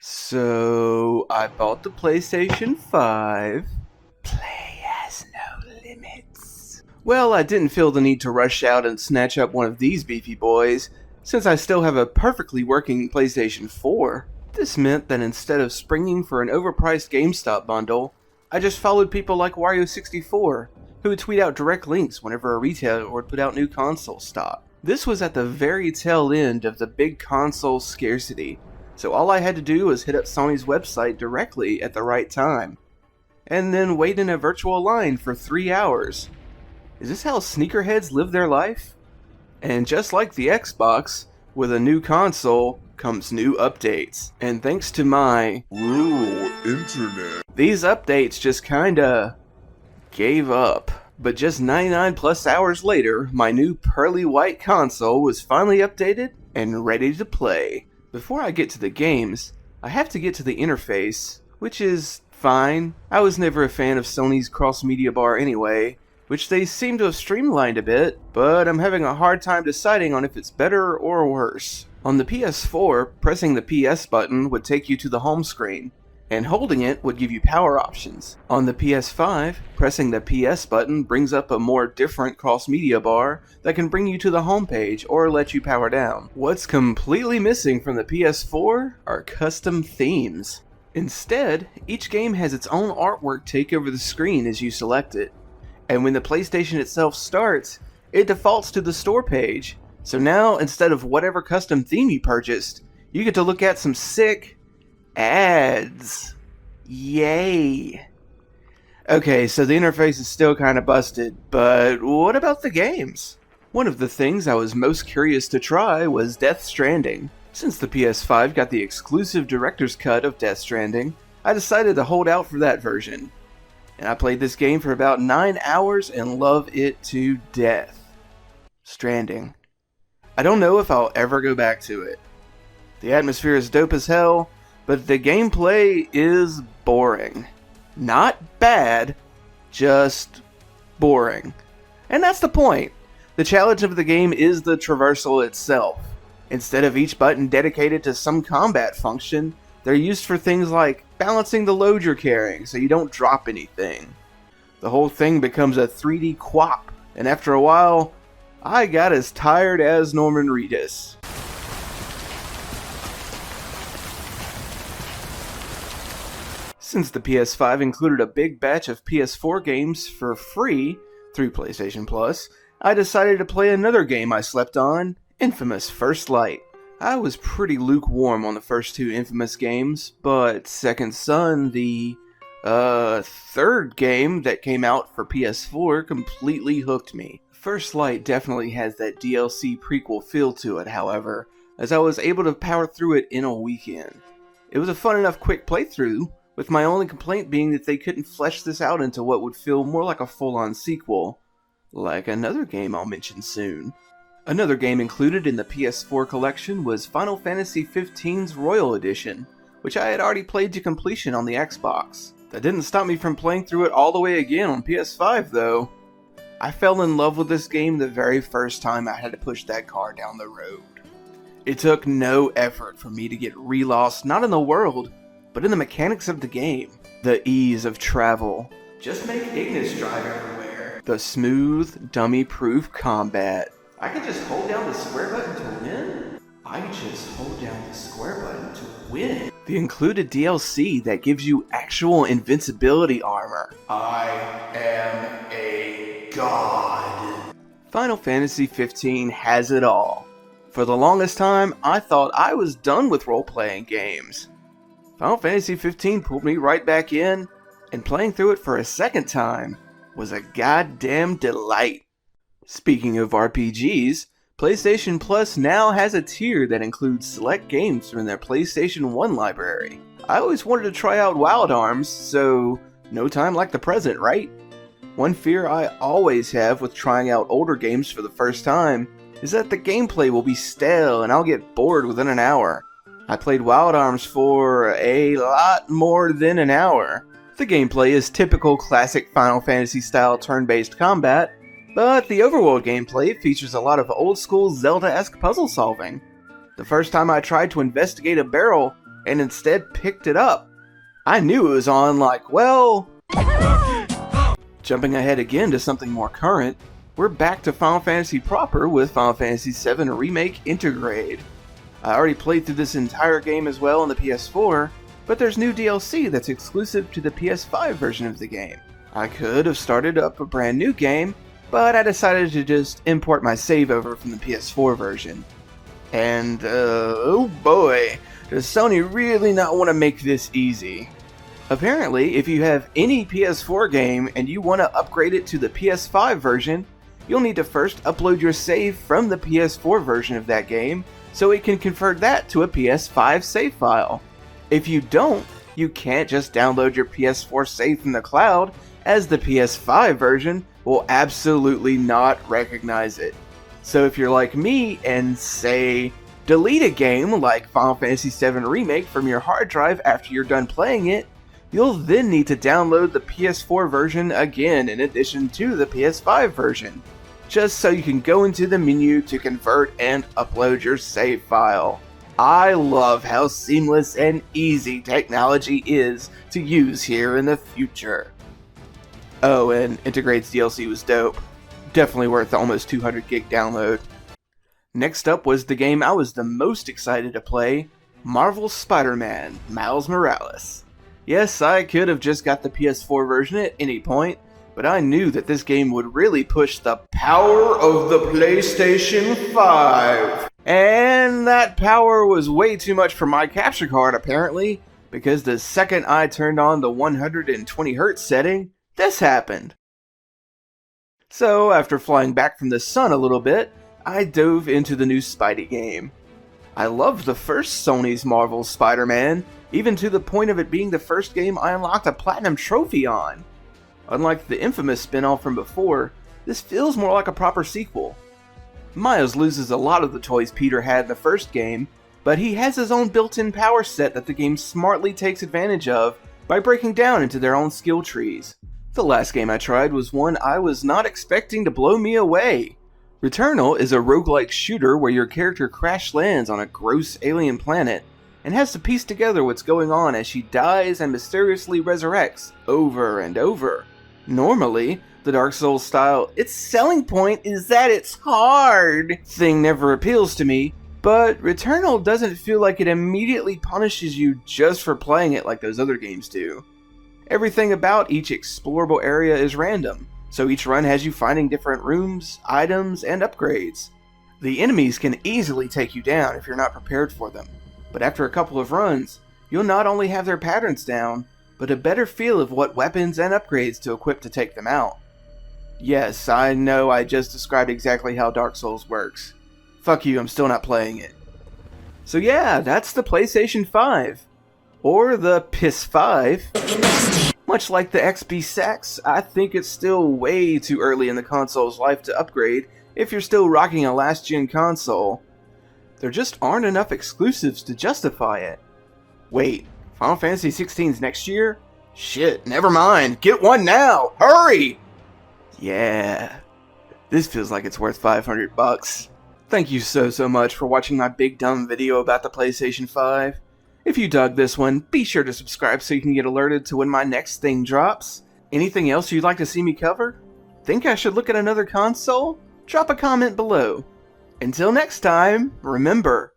So, I bought the PlayStation 5. Play has no limits. Well, I didn't feel the need to rush out and snatch up one of these beefy boys, since I still have a perfectly working PlayStation 4. This meant that instead of springing for an overpriced GameStop bundle, I just followed people like Wario64, who would tweet out direct links whenever a retailer would put out new console stock. This was at the very tail end of the big console scarcity, so all I had to do was hit up Sony's website directly at the right time, and then wait in a virtual line for 3 hours. Is this how sneakerheads live their life? And just like the Xbox, with a new console comes new updates. And thanks to my rural internet, these updates just kinda gave up. But just 99 plus hours later, my new pearly white console was finally updated and ready to play. Before I get to the games, I have to get to the interface, which is fine. I was never a fan of Sony's cross-media bar anyway, which they seem to have streamlined a bit, but I'm having a hard time deciding on if it's better or worse. On the PS4, pressing the PS button would take you to the home screen, and holding it would give you power options. On the PS5, pressing the PS button brings up a more different cross-media bar that can bring you to the home page or let you power down. What's completely missing from the PS4 are custom themes. Instead, each game has its own artwork take over the screen as you select it. And when the PlayStation itself starts, it defaults to the store page. So now, instead of whatever custom theme you purchased, you get to look at some sick ads. Yay. Okay, so the interface is still kind of busted, but what about the games? One of the things I was most curious to try was Death Stranding. Since the PS5 got the exclusive director's cut of Death Stranding, I decided to hold out for that version. And I played this game for about 9 hours and love it to death. Stranding. I don't know if I'll ever go back to it. The atmosphere is dope as hell, but the gameplay is boring. Not bad, just boring. And that's the point. The challenge of the game is the traversal itself. Instead of each button dedicated to some combat function, they're used for things like balancing the load you're carrying so you don't drop anything. The whole thing becomes a 3D quap, and after a while, I got as tired as Norman Reedus. Since the PS5 included a big batch of PS4 games for free through PlayStation Plus, I decided to play another game I slept on, Infamous First Light. I was pretty lukewarm on the first two Infamous games, but Second Son, the third game that came out for PS4, completely hooked me. First Light definitely has that DLC prequel feel to it, however, as I was able to power through it in a weekend. It was a fun enough quick playthrough, with my only complaint being that they couldn't flesh this out into what would feel more like a full-on sequel, like another game I'll mention soon. Another game included in the PS4 collection was Final Fantasy XV's Royal Edition, which I had already played to completion on the Xbox. That didn't stop me from playing through it all the way again on PS5 though. I fell in love with this game the very first time I had to push that car down the road. It took no effort for me to get re-lost not in the world, but in the mechanics of the game. The ease of travel. Just make Ignis drive everywhere. The smooth, dummy-proof combat. I can just hold down the square button to win? I can just hold down the square button to win. The included DLC that gives you actual invincibility armor. I am a god. Final Fantasy XV has it all. For the longest time, I thought I was done with role-playing games. Final Fantasy XV pulled me right back in, and playing through it for a second time was a goddamn delight. Speaking of RPGs, PlayStation Plus now has a tier that includes select games from their PlayStation 1 library. I always wanted to try out Wild Arms, so no time like the present, right? One fear I always have with trying out older games for the first time is that the gameplay will be stale and I'll get bored within an hour. I played Wild Arms for a lot more than an hour. The gameplay is typical classic Final Fantasy style turn-based combat, but the overworld gameplay features a lot of old-school Zelda-esque puzzle solving. The first time I tried to investigate a barrel, and instead picked it up. I knew it was on, like, well... Jumping ahead again to something more current, we're back to Final Fantasy proper with Final Fantasy VII Remake Intergrade. I already played through this entire game as well on the PS4, but there's new DLC that's exclusive to the PS5 version of the game. I could have started up a brand new game, but I decided to just import my save over from the PS4 version. And, oh boy, does Sony really not want to make this easy. Apparently, if you have any PS4 game and you want to upgrade it to the PS5 version, you'll need to first upload your save from the PS4 version of that game, so it can convert that to a PS5 save file. If you don't, you can't just download your PS4 save from the cloud, as the PS5 version will absolutely not recognize it. So if you're like me and, say, delete a game like Final Fantasy VII Remake from your hard drive after you're done playing it, you'll then need to download the PS4 version again in addition to the PS5 version, just so you can go into the menu to convert and upload your save file. I love how seamless and easy technology is to use here in the future. Oh, and Intergrade's DLC was dope. Definitely worth the almost 200 gig download. Next up was the game I was the most excited to play, Marvel's Spider-Man, Miles Morales. Yes, I could have just got the PS4 version at any point, but I knew that this game would really push the power of the PlayStation 5. And that power was way too much for my capture card apparently, because the second I turned on the 120Hz setting, this happened. So after flying back from the sun a little bit, I dove into the new Spidey game. I loved the first Sony's Marvel's Spider-Man, even to the point of it being the first game I unlocked a Platinum Trophy on. Unlike the infamous spin-off from before, this feels more like a proper sequel. Miles loses a lot of the toys Peter had in the first game, but he has his own built-in power set that the game smartly takes advantage of by breaking down into their own skill trees. The last game I tried was one I was not expecting to blow me away. Returnal is a roguelike shooter where your character crash lands on a gross alien planet and has to piece together what's going on as she dies and mysteriously resurrects over and over. Normally, the Dark Souls style "its selling point is that it's hard" thing never appeals to me, but Returnal doesn't feel like it immediately punishes you just for playing it like those other games do. Everything about each explorable area is random, so each run has you finding different rooms, items, and upgrades. The enemies can easily take you down if you're not prepared for them, but after a couple of runs, you'll not only have their patterns down, but a better feel of what weapons and upgrades to equip to take them out. Yes, I know I just described exactly how Dark Souls works. Fuck you, I'm still not playing it. So yeah, that's the PlayStation 5. Or the PS5. Much like the XB6, I think it's still way too early in the console's life to upgrade if you're still rocking a last-gen console. There just aren't enough exclusives to justify it. Wait, Final Fantasy XVI's next year? Shit, never mind. Get one now! Hurry! Yeah, this feels like it's worth $500. Thank you so much for watching my big dumb video about the PlayStation 5. If you dug this one, be sure to subscribe so you can get alerted to when my next thing drops. Anything else you'd like to see me cover? Think I should look at another console? Drop a comment below. Until next time, remember,